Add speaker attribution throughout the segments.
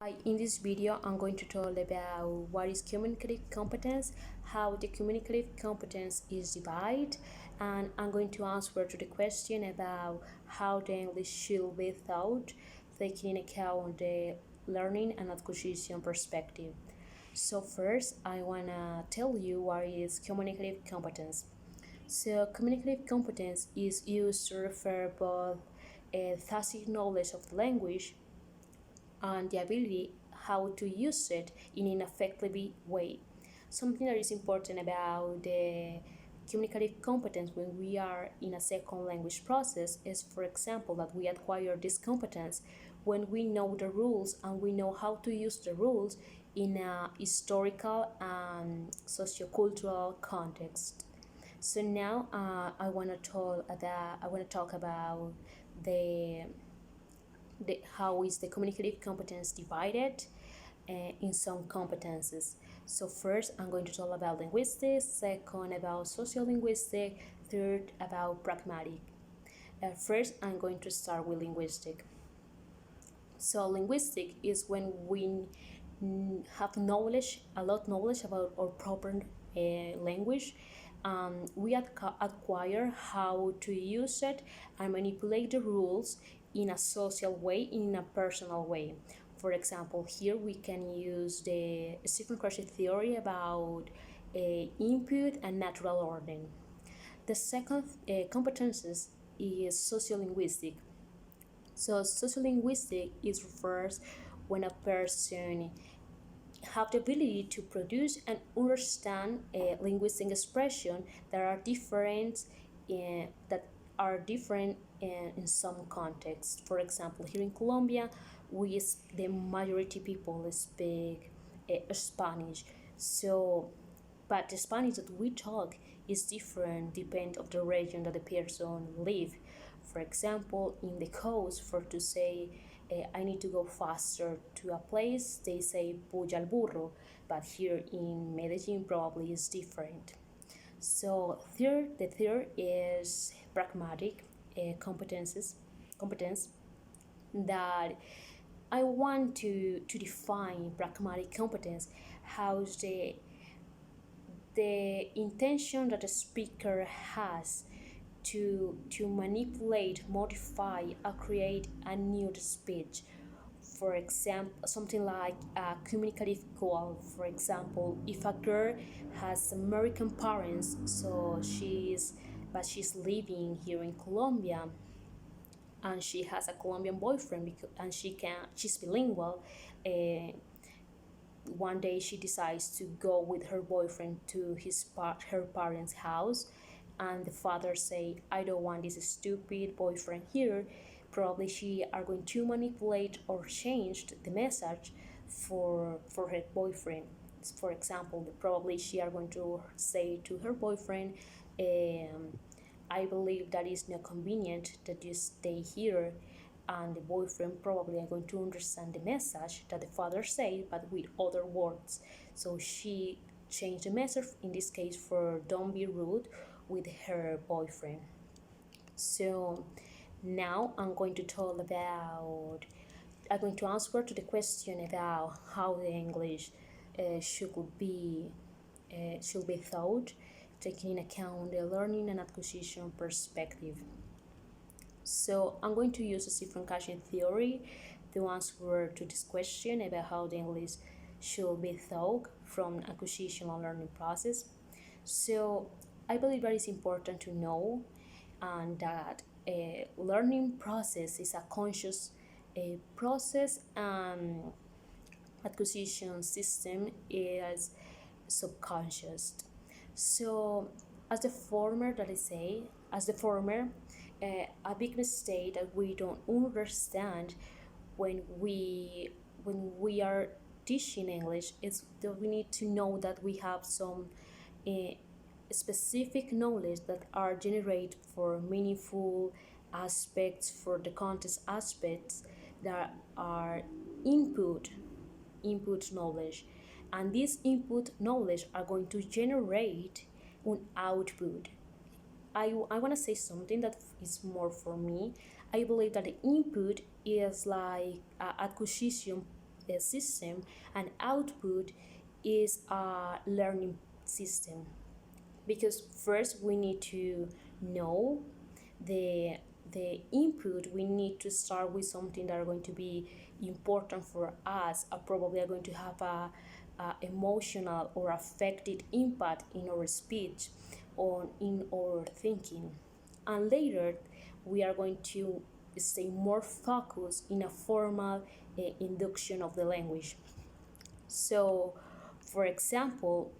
Speaker 1: In this video, I'm going to talk about what is communicative competence, how the communicative competence is divided, and I'm going to answer to the question about how the English should be taught, taking into account the learning and acquisition perspective. So first, I want to tell you what is communicative competence. So communicative competence is used to refer both a tacit knowledge of the language and the ability how to use it in an effective way. Something that is important about the communicative competence when we are in a second language process is, for example, that we acquire this competence when we know the rules and we know how to use the rules in a historical and sociocultural context. So now I want to talk about the how is the communicative competence divided in some competences. So first I'm going to talk about linguistics, second about sociolinguistic, third about pragmatic. First I'm going to start with linguistic. So linguistic is when we have knowledge, a lot knowledge about our proper language. We acquire how to use it and manipulate the rules in a social way, in a personal way. For example, here we can use the Stephen Crush's theory about input and natural ordering. The second competences is sociolinguistic. So sociolinguistic is refers when a person have the ability to produce and understand a linguistic expression that are different in some contexts. For example, here in Colombia, the majority people speak Spanish. So, but the Spanish that we talk is different depend of the region that the person live. For example, in the coast, for to say I need to go faster to a place, they say puya al burro, but here in Medellin probably is different. So the third is pragmatic competence that I want to define pragmatic competence. How's the intention that the speaker has to manipulate, modify, or create a new speech. For example, something like a communicative goal. For example, if a girl has American parents, but she's living here in Colombia, and she has a Colombian boyfriend and she's bilingual. One day she decides to go with her boyfriend to her parents' house, and the father say, I don't want this stupid boyfriend here. Probably she are going to manipulate or change the message for her boyfriend. For example, probably she are going to say to her boyfriend, I believe that is not convenient that you stay here, and the boyfriend probably are going to understand the message that the father said but with other words. So she changed the message in this case for don't be rude with her boyfriend. So now I'm going to answer to the question about how the English should be taught, taking into account the learning and acquisition perspective. So I'm going to use a Stephen Cash's theory to answer to this question about how the English should be taught from acquisition and learning process. So I believe that it's important to know and that a learning process is a conscious process, and acquisition system is subconscious. So as the former, a big mistake that we don't understand when we are teaching English is that we need to know that we have some specific knowledge that are generated for meaningful aspects, for the context aspects that are input knowledge, and this input knowledge are going to generate an output. I want to say something that is more for me. I believe that the input is like acquisition system, and output is a learning system. Because first we need to know the the input. We need to start with something that are going to be important for us, or probably are going to have a emotional or affected impact in our speech or in our thinking. And later we are going to stay more focused in a formal induction of the language. So, for example,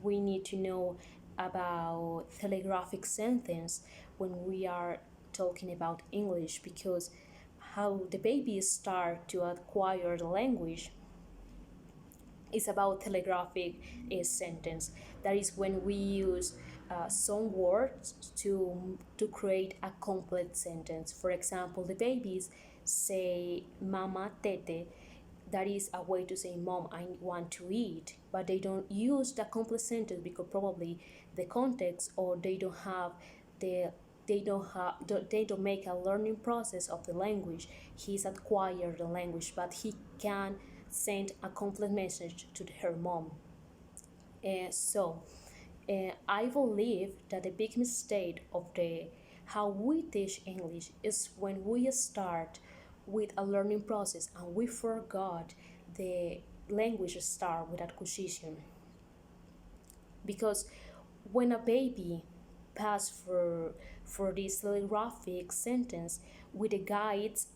Speaker 1: we need to know about telegraphic sentence when we are talking about English, because how the baby start to acquire the language is about telegraphic sentence. That is when we use some words to create a complete sentence. For example, the babies say "mama tete." That is a way to say "mom, I want to eat," but they don't use the complete sentence because probably the context, or the they don't make a learning process of the language. He's acquired the language, but he can send a complete message to her mom. I believe that the big mistake of the how we teach English is when we start with a learning process and we forgot the language start with acquisition. Because when a baby pass for this telegraphic sentence with the guides,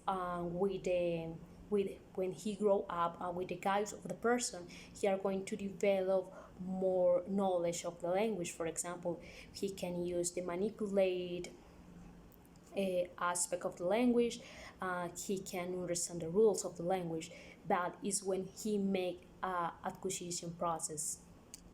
Speaker 1: with when he grow up and with the guides of the person, he are going to develop more knowledge of the language. For example, he can use the manipulate aspect of the language. He can understand the rules of the language, but is when he make a acquisition process.